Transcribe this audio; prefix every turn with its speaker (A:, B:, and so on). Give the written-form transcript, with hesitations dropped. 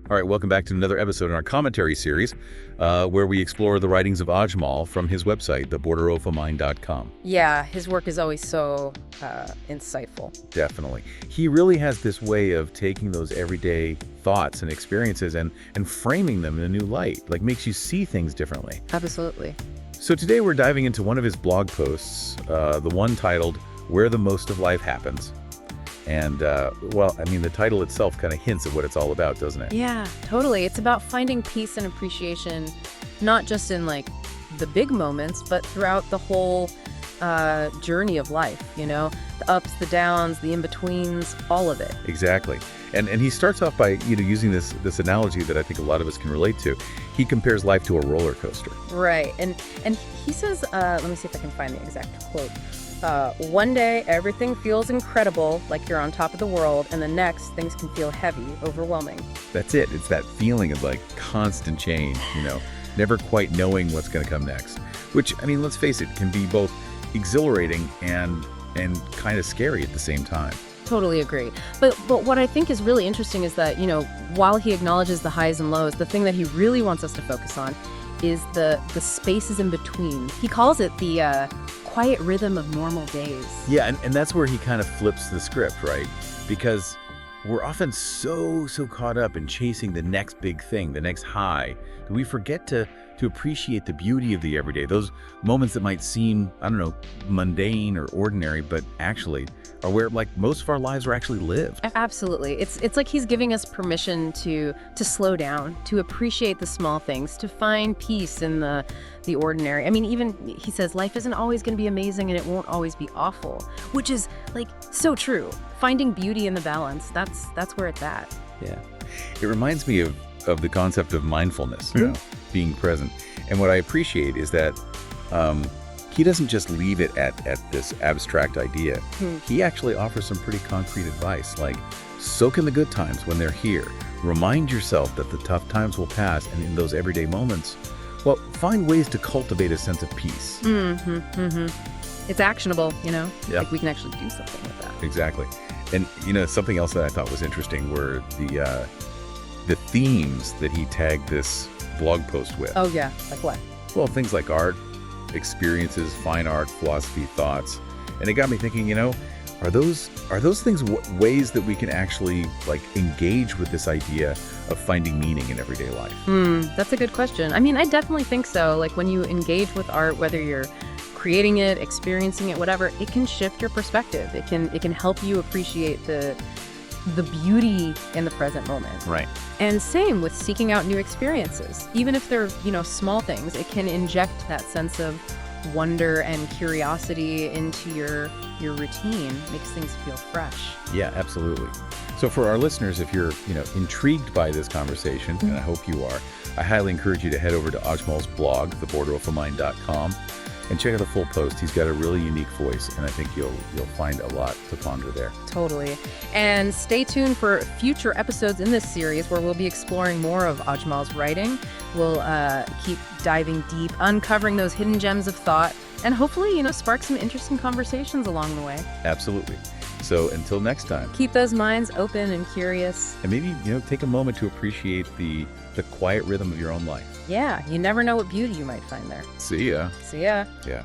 A: All right, welcome back to another episode in our commentary series where we explore the writings of Ajmal from his website, theborderofamind.com.
B: Yeah, his work is always so insightful.
A: Definitely. He really has this way of taking those everyday thoughts and experiences and framing them in a new light, like makes you see things differently.
B: Absolutely.
A: So today we're diving into one of his blog posts, the one titled, Where the Most of Life Happens. And, the title itself kind of hints at what it's all about, doesn't it?
B: Yeah, totally. It's about finding peace and appreciation, not just in like the big moments, but throughout the whole journey of life, the ups, the downs, the in-betweens, all of it.
A: Exactly. And he starts off by, using this analogy that I think a lot of us can relate to. He compares life to a roller coaster.
B: Right. And he says, let me see if I can find the exact quote. One day, everything feels incredible, like you're on top of the world, and the next, things can feel heavy, overwhelming.
A: That's it. It's that feeling of like constant change, never quite knowing what's going to come next. Which, let's face it, can be both exhilarating and kind of scary at the same time.
B: Totally agree. But what I think is really interesting is that, while he acknowledges the highs and lows, the thing that he really wants us to focus on is the spaces in between. He calls it the quiet rhythm of normal days.
A: Yeah, and that's where he kind of flips the script, right? Because we're often so caught up in chasing the next big thing, the next high, that we forget to appreciate the beauty of the everyday, those moments that might seem, mundane or ordinary, but actually are where most of our lives are actually lived.
B: Absolutely. It's like he's giving us permission to slow down, to appreciate the small things, to find peace in the ordinary. Even he says life isn't always going to be amazing and it won't always be awful, which is so true. Finding beauty in the balance, that's where it's at.
A: Yeah. It reminds me of the concept of mindfulness, being present. And what I appreciate is that he doesn't just leave it at this abstract idea. He actually offers some pretty concrete advice, like soak in the good times when they're here. Remind yourself that the tough times will pass, and in those everyday moments, find ways to cultivate a sense of peace.
B: It's actionable,
A: Yeah.
B: Like we can actually do something with that.
A: Exactly. And, something else that I thought was interesting were the themes that he tagged this blog post with.
B: Oh, yeah. Like what?
A: Well, things like art, experiences, fine art, philosophy, thoughts. And it got me thinking, are those things ways that we can actually engage with this idea of finding meaning in everyday life?
B: That's a good question. I definitely think so. Like when you engage with art, whether you're creating it, experiencing it, whatever, it can shift your perspective. It can help you appreciate the beauty in the present moment.
A: Right.
B: And same with seeking out new experiences. Even if they're, small things, it can inject that sense of wonder and curiosity into your routine. Makes things feel fresh.
A: Yeah, absolutely. So for our listeners, if you're, intrigued by this conversation, and I hope you are, I highly encourage you to head over to Ajmal's blog, theborderofamind.com, and check out the full post. He's got a really unique voice, and I think you'll find a lot to ponder there.
B: Totally. And stay tuned for future episodes in this series where we'll be exploring more of Ajmal's writing. We'll keep diving deep, uncovering those hidden gems of thought, and hopefully, spark some interesting conversations along the way.
A: Absolutely. So until next time.
B: Keep those minds open and curious.
A: And maybe, take a moment to appreciate the quiet rhythm of your own life.
B: Yeah, you never know what beauty you might find there.
A: See ya.
B: See ya.
A: Yeah.